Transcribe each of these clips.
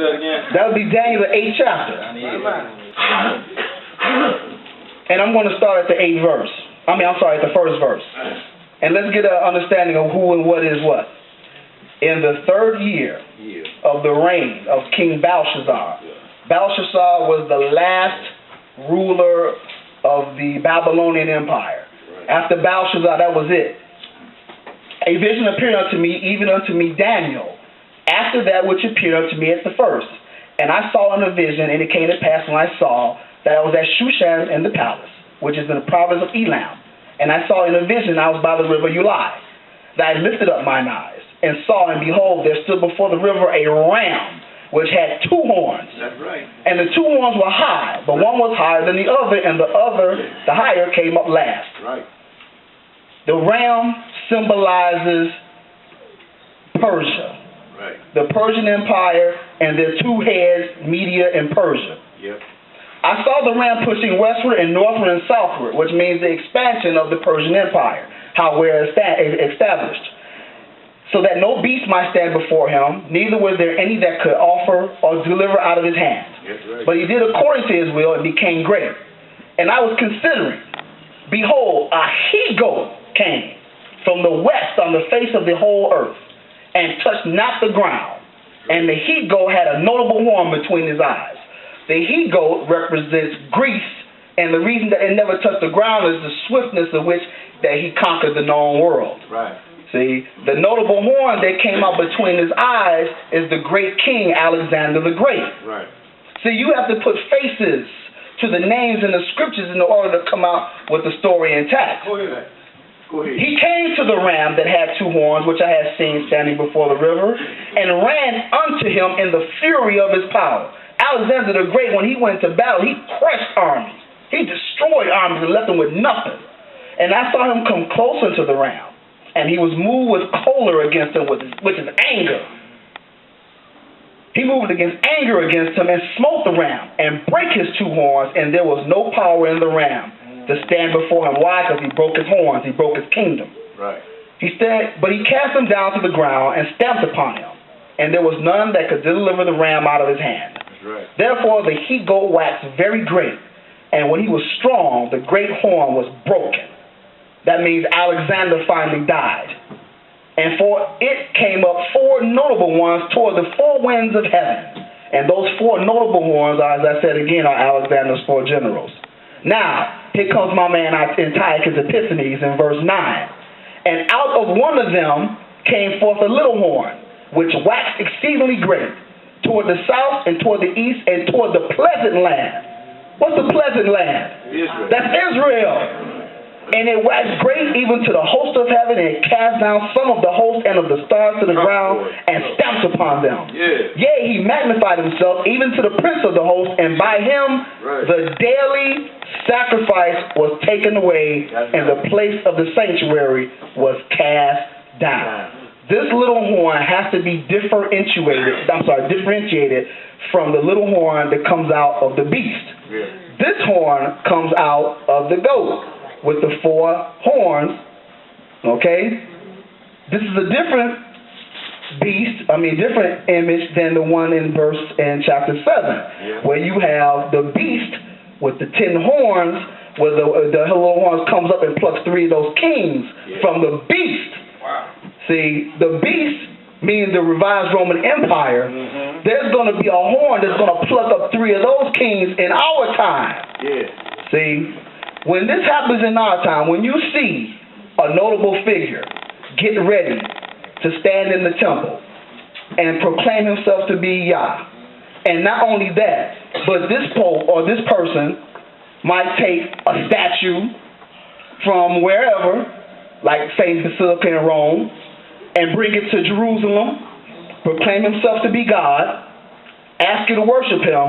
that again? That would be Daniel, the 8th chapter. And I'm going to start at the 8th verse. I'm sorry, at the 1st verse. And let's get an understanding of who and what is what. In the 3rd year of the reign of King Belshazzar. Belshazzar was the last ruler of the Babylonian Empire. After Belshazzar, that was it. A vision appeared unto me, even unto me Daniel, after that which appeared unto me at the first. And I saw in a vision, and it came to pass when I saw that I was at Shushan in the palace, which is in the province of Elam. And I saw in a vision, I was by the river Ulai, that I lifted up mine eyes, and saw, and behold, there stood before the river a ram, which had 2 horns. That's right. And the 2 horns were high, but one was higher than the other, and the higher, came up last. Right. The ram symbolizes Persia. Right. The Persian Empire and their 2 heads, Media and Persia. Yep. I saw the ram pushing westward and northward and southward, which means the expansion of the Persian Empire, how we're established. So that no beast might stand before him, neither was there any that could offer or deliver out of his hand. Yes, right. But he did according to his will and became great. And I was considering, behold, a he-goat came from the west on the face of the whole earth, and touched not the ground. And the he-goat had a notable horn between his eyes. The he-goat represents Greece, and the reason that it never touched the ground is the swiftness of which that he conquered the known world. Right. See, the notable horn that came out between his eyes is the great king Alexander the Great. Right. See, you have to put faces to the names in the scriptures in order to come out with the story intact. Go ahead. Go ahead. He came to the ram that had 2 horns, which I had seen standing before the river, and ran unto him in the fury of his power. Alexander the Great, when he went to battle, he crushed armies. He destroyed armies and left them with nothing. And I saw him come close unto the ram, and he was moved with choler against him, which is anger. He moved against anger against him and smote the ram and brake his 2 horns, and there was no power in the ram to stand before him. Why? Because he broke his horns. He broke his kingdom. Right. But he cast him down to the ground and stamped upon him, and there was none that could deliver the ram out of his hand. That's right. Therefore the he-goat waxed very great, and when he was strong, the great horn was broken. That means Alexander finally died. And for it came up 4 notable ones toward the 4 winds of heaven. And those 4 notable horns, as I said again, are Alexander's 4 generals. Now, here comes my man Antiochus Epiphanes in verse 9. And out of one of them came forth a little horn, which waxed exceedingly great, toward the south and toward the east and toward the pleasant land. What's the pleasant land? Israel. That's Israel. And it waxed great even to the host of heaven, and it cast down some of the host and of the stars to the ground, and stamped upon them. Yeah. Yea, he magnified himself even to the prince of the host, and by him the daily sacrifice was taken away, and the place of the sanctuary was cast down. This little horn has to be differentiated from the little horn that comes out of the beast. Yeah. This horn comes out of the goat with the 4 horns. Okay? This is a different different image than the one in chapter 7, where you have the beast with the 10 horns, where the little horns comes up and plucks 3 of those kings from the beast. Wow. See, the beast means the revised Roman Empire. There's going to be a horn that's going to pluck up 3 of those kings in our time. Yeah. See, when this happens in our time, when you see a notable figure get ready to stand in the temple and proclaim himself to be Yah, and not only that, but this pope or this person might take a statue from wherever, like St. Basilica in Rome, and bring it to Jerusalem, proclaim himself to be God, ask you to worship him,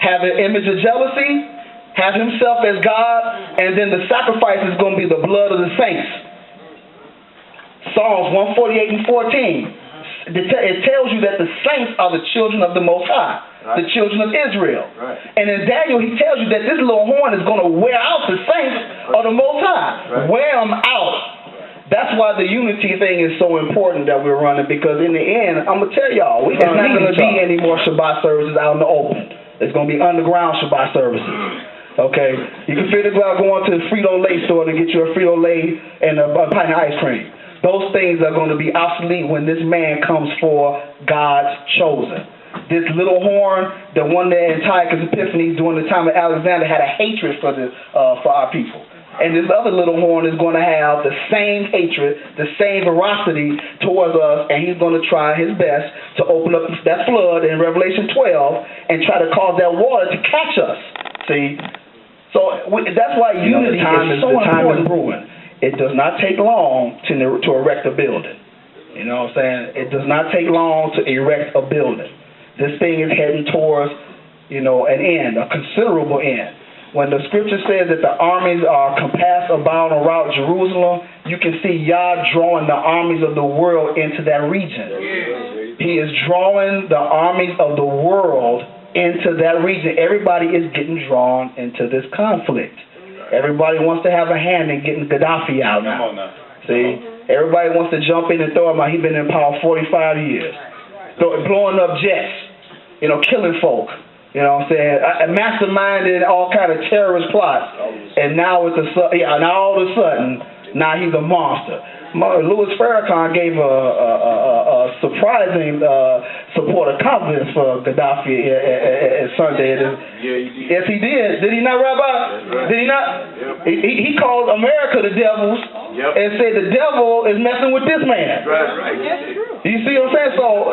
have an image of jealousy, have himself as God, and then the sacrifice is going to be the blood of the saints. Psalms 148 and 14. It tells you that the saints are the children of the Most High, the children of Israel. And in Daniel, he tells you that this little horn is going to wear out the saints of the Most High. Wear them out. That's why the unity thing is so important that we're running, because in the end, I'm going to tell y'all, it's not going to be any more Shabbat services out in the open. It's going to be underground Shabbat services. Okay? You can figure out going to the Frito-Lay store to get you a Frito-Lay and a pint of ice cream. Those things are going to be obsolete when this man comes for God's chosen. This little horn, the one that Antiochus Epiphanes during the time of Alexander had a hatred for our people. And this other little horn is going to have the same hatred, the same ferocity towards us, and he's going to try his best to open up that flood in Revelation 12 and try to cause that water to catch us. See? So that's why unity is so important. It does not take long to erect a building. You know what I'm saying? It does not take long to erect a building. This thing is heading towards, an end, a considerable end. When the scripture says that the armies are compassed about around Jerusalem, you can see Yah drawing the armies of the world into that region. He is drawing the armies of the world into that region. Everybody is getting drawn into this conflict. Everybody wants to have a hand in getting Gaddafi out now. See? Everybody wants to jump in and throw him out. He's been in power 45 years. Blowing up jets, killing folk. You know what I'm saying? Masterminded all kind of terrorist plots. And now now all of a sudden, now he's a monster. Louis Farrakhan gave a surprising support of confidence for Gaddafi at Sunday. Yes, he did. Did he not, Rabbi? Right. Did he not? Yep. He called America the devils and said the devil is messing with this man. Right. That's true. You see what I'm saying? So,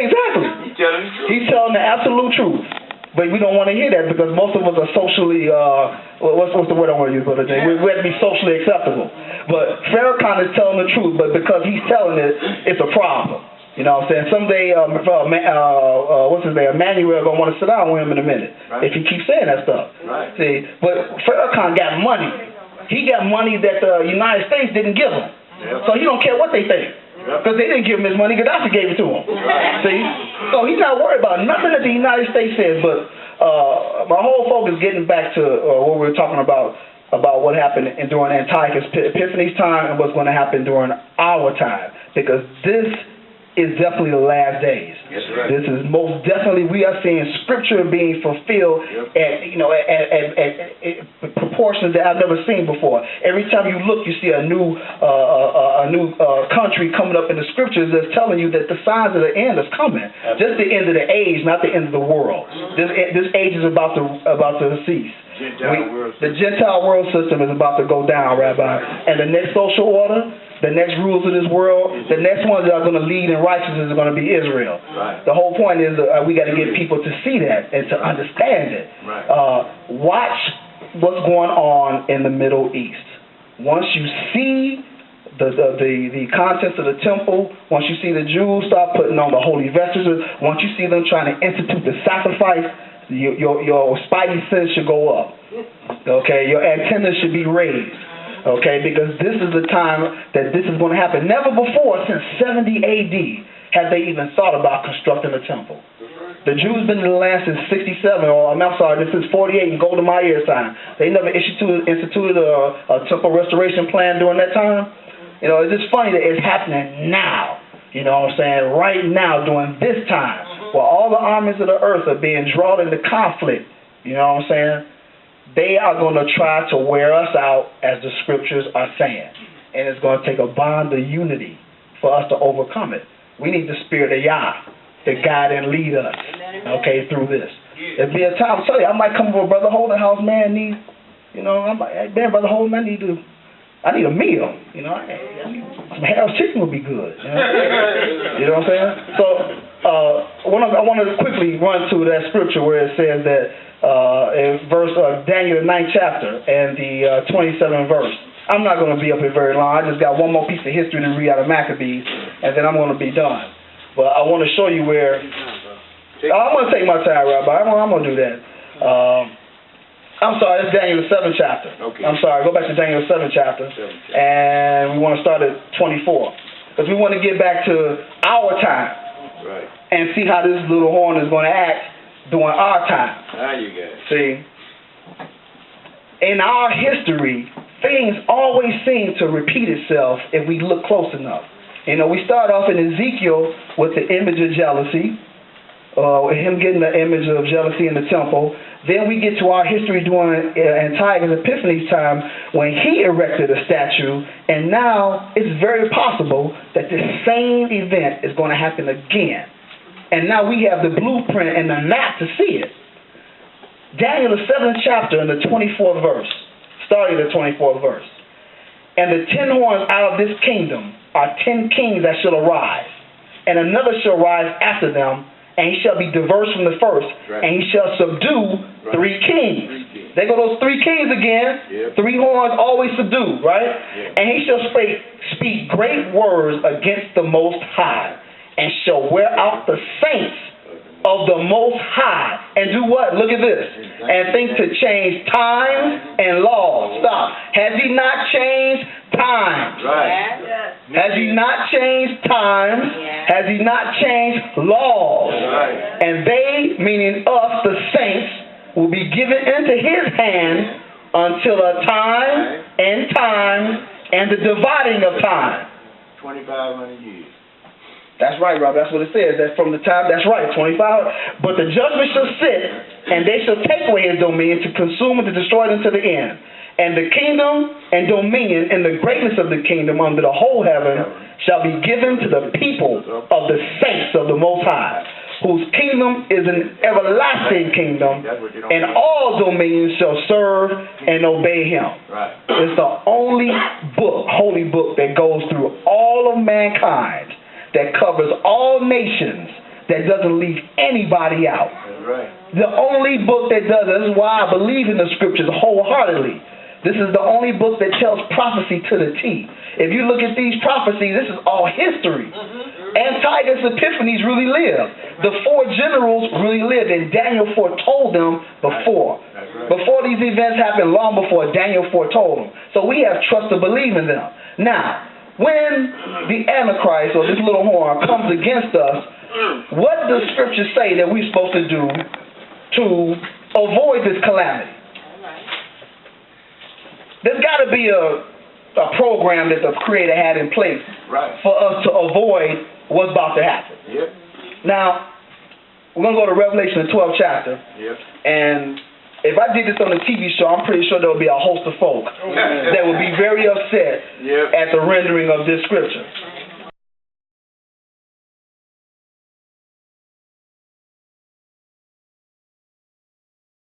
exactly. He's telling the absolute truth. But we don't want to hear that because most of us are socially, what's the word I want to use for the day? We have to be socially acceptable. But Farrakhan is telling the truth, but because he's telling it, it's a problem. You know what I'm saying? Someday, what's his name? Emmanuel going to want to sit down with him in a minute if he keeps saying that stuff. Right. See, but Farrakhan got money. He got money that the United States didn't give him. So he don't care what they think. Because they didn't give him his money, Gaddafi gave it to him. See? So he's not worried about nothing that the United States says, but my whole focus is getting back to what we were talking about what happened during Antiochus Epiphanes' time and what's going to happen during our time. Because this is definitely the last days. Yes, right. This is most definitely, we are seeing scripture being fulfilled at proportions that I've never seen before. Every time you look, you see a new country coming up in the scriptures that's telling you that the signs of the end is coming. Absolutely. Just the end of the age, not the end of the world. This age is about to cease. The Gentile world system is about to go down, Rabbi. And the next social order, the next rules of this world, the next ones that are going to lead in righteousness are going to be Israel. Right. The whole point is we got to get people to see that and to understand it. Right. Watch what's going on in the Middle East. Once you see the contents of the temple, once you see the Jews start putting on the holy vestments, once you see them trying to institute the sacrifice, your spidey sense should go up. Okay, your antennas should be raised. Okay, because this is the time that this is going to happen. Never before since 70 A.D. have they even thought about constructing a temple. The Jews been in the land since 67, or I'm sorry, this is 48 in Golda Meir's time. They never instituted a temple restoration plan during that time. It's just funny that it's happening now. You know what I'm saying? Right now, during this time, while all the armies of the earth are being drawn into conflict. You know what I'm saying? They are going to try to wear us out, as the scriptures are saying. And it's going to take a bond of unity for us to overcome it. We need the spirit of Yah to guide and lead us, okay, through this. It'll be a time, I'll tell you, I might come over Brother Holden house, man, hey, Brother Holden, I need a meal. Some Harold's chicken would be good. You know what I'm saying? So I want to quickly run to that scripture where it says that in verse Daniel, the 9th chapter, and the 27th verse. I'm not going to be up here very long. I just got one more piece of history to read out of Maccabees, and then I'm going to be done. But I want to show you where... I'm going to take my time, Rabbi. I'm going to do that. I'm sorry, it's Daniel, the 7th chapter. Okay. I'm sorry, go back to Daniel, the 7th chapter. And we want to start at 24. Because we want to get back to our time. Right. And see how this little horn is going to act during our time. Now you got it. See, in our history, things always seem to repeat itself if we look close enough. You know, we start off in Ezekiel with the image of jealousy, him getting the image of jealousy in the temple. Then we get to our history during Antiochus Epiphanes' time when he erected a statue, and now it's very possible that this same event is going to happen again. And now we have the blueprint and the map to see it. Daniel, the 7th chapter, and the 24th verse, starting the 24th verse. And the 10 horns out of this kingdom are 10 kings that shall arise, and another shall rise after them, and he shall be diverse from the first, and he shall subdue 3 kings. There go those 3 kings again. 3 horns always subdued, right? And he shall speak great words against the Most High, and shall wear out the saints of the Most High. And do what? Look at this. And think to change times and laws. Stop. Has he not changed times? Right. Has he not changed times? Has he not changed laws? Right. And they, meaning us, the saints, will be given into his hand until a time and the dividing of time. 2,500 years. That's right, Rob. That's what it says. That's from the time. That's right, 25. But the judgment shall sit, and they shall take away his dominion to consume and to destroy it unto the end. And the kingdom and dominion and the greatness of the kingdom under the whole heaven shall be given to the people of the saints of the Most High, whose kingdom is an everlasting kingdom, and all dominions shall serve and obey him. Right. It's the only book, holy book, that goes through all of mankind, that covers all nations, that doesn't leave anybody out. That's right. The only book that does it. This is why I believe in the scriptures wholeheartedly. This is the only book that tells prophecy to the T. If you look at these prophecies, this is all history. Antiochus Epiphanes really lived. The 4 generals really lived, and Daniel foretold them before. Right. Before these events happened, long before Daniel foretold them. So we have trust to believe in them. Now, when the Antichrist, or this little horn, comes against us, what does Scripture say that we're supposed to do to avoid this calamity? There's got to be a program that the Creator had in place for us to avoid what's about to happen. Yep. Now, we're going to go to Revelation, the 12th chapter. Yep. And if I did this on a TV show, I'm pretty sure there would be a host of folk that would be very upset at the rendering of this scripture.